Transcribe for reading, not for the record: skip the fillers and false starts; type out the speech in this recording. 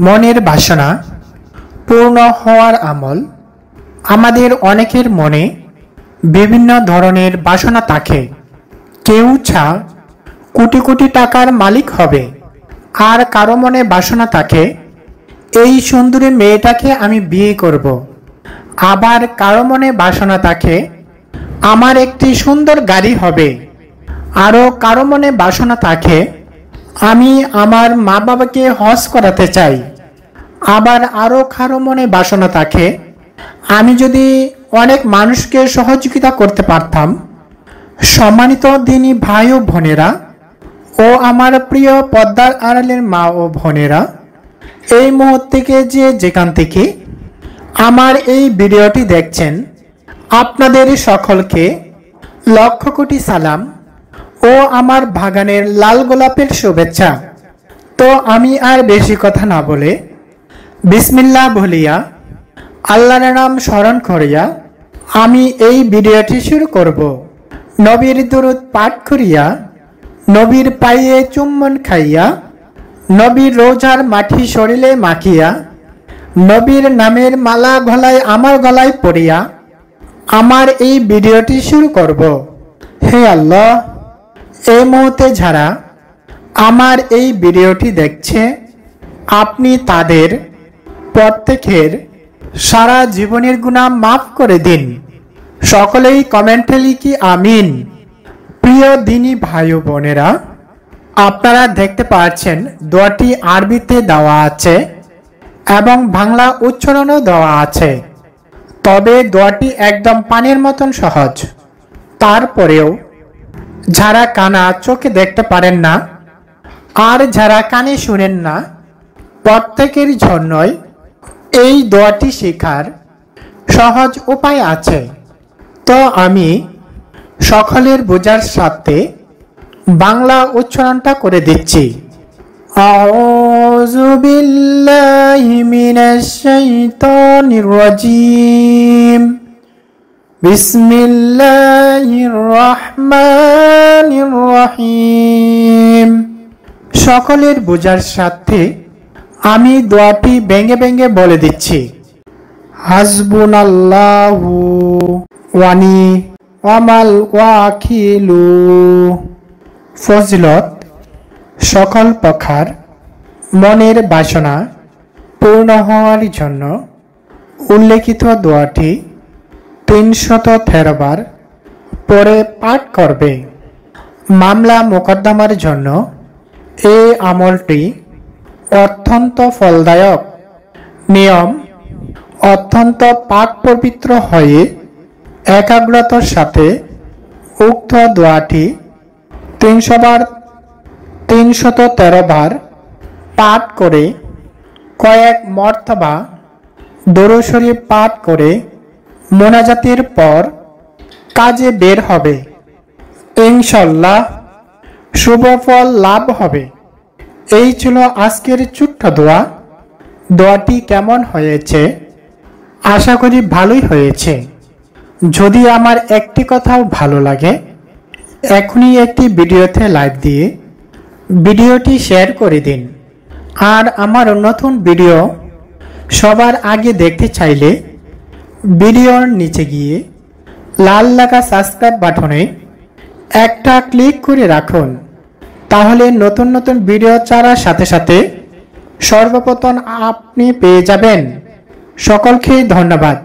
মনের বাসনা পূর্ণ হওয়ার আমল। আমাদের অনেকের মনে বিভিন্ন ধরনের বাসনা থাকে। কেউ কোটি কোটি টাকার মালিক হবে, আর কারো মনে বাসনা থাকে এই সুন্দরী মেয়েটাকে আমি বিয়ে করব। আবার কারো মনে বাসনা থাকে আমার একটি সুন্দর গাড়ি হবে। আরও কারো মনে বাসনা থাকে আমি আমার মা বাবাকে হজ করাতে চাই। আবার আরও কারো মনে বাসনা থাকে আমি যদি অনেক মানুষকে সহযোগিতা করতে পারতাম। সম্মানিত দিনী ভাই ও বোনেরা ও আমার প্রিয় পর্দার আড়ালের মা ও বোনেরা, এই মুহূর্ত থেকে যেখান থেকে আমার এই ভিডিওটি দেখছেন, আপনাদের সকলকে লক্ষ কোটি সালাম ও আমার বাগানের লাল গোলাপের শুভেচ্ছা। তো আমি আর বেশি কথা না বলে বিসমিল্লাহ বলিয়া আল্লাহর নাম স্মরণ করিয়া আমি এই ভিডিওটি শুরু করব। নবীর দুরূদ পাঠ করিয়া, নবীর পায়ে চুম্বন খাইয়া, নবীর রোজার মাটি শরীরে মাখিয়া, নবীর নামের মালা গলায় আমার গলায় পরিয়া আমার এই ভিডিওটি শুরু করব। হে আল্লাহ, এই মুহূর্তে যারা আমার এই ভিডিওটি দেখছে, আপনি তাদের প্রত্যেকের সারা জীবনের গুনাহ মাফ করে দিন। সকলেই কমেন্টে লিখি আমিন। প্রিয় দিনী ভাই ও বোনেরা, আপনারা দেখতে পাচ্ছেন দোয়াটি আরবিতে দেওয়া আছে এবং বাংলা উচ্চারণও দেওয়া আছে। তবে দোয়াটি একদম পানির মতন সহজ। তারপরেও যারা কানা চোখে দেখতে পারেন না আর যারা কানে শুনেন না, প্রত্যেকের জন্যই এই দোয়াটি শেখার সহজ উপায় আছে। তো আমি সকলের বোঝার সাথে বাংলা উচ্চারণটা করে দিচ্ছি। আউযু বিল্লাহি মিনাশ শাইতানির রাজিম। বিসমিল্লাহির রহমানির রহিম। সকলের বোঝার সাথে আমি দোয়াটি ভেঙে ভেঙে বলে দিচ্ছি। হাসবুনাল্লাহু ওয়া নি'মাল ওয়াকিলু। ফজিলত: সকল প্রকার মনের বাসনা পূর্ণ হওয়ার জন্য উল্লেখিত দোয়াটি 313 বার পরে পাঠ করবে। মামলা মোকদ্দমার জন্য এই আমলটি অত্যন্ত ফলদায়ক। নিয়ম: অত্যন্ত পাক পবিত্র হয়ে একাগ্রতার সাথে উক্ত দোয়াটি 313 বার পাঠ করে কয়েক মর্তবা দরুদ শরীফ পাঠ করে মোনাজাতের পর কাজে বের হবে। ইনশাআল্লাহ শুভ ফল লাভ হবে। এই ছিল আজকের ছোট্ট দোয়া। দোয়াটি কেমন হয়েছে? আশা করি ভালোই হয়েছে। যদি আমার একটি কথাও ভালো লাগে, এখনই একটি ভিডিওতে লাইক দিয়ে ভিডিওটি শেয়ার করে দিন। আর আমার নতুন ভিডিও সবার আগে দেখতে চাইলে ভিডিওর নিচে গিয়ে লাল লাগা সাবস্ক্রাইব বাটনে একটা ক্লিক করে রাখুন। তাহলে নতুন নতুন ভিডিও ছাড়ার সাথে সাথে সর্বপ্রথম আপনি পেয়ে যাবেন। সকলকে ধন্যবাদ।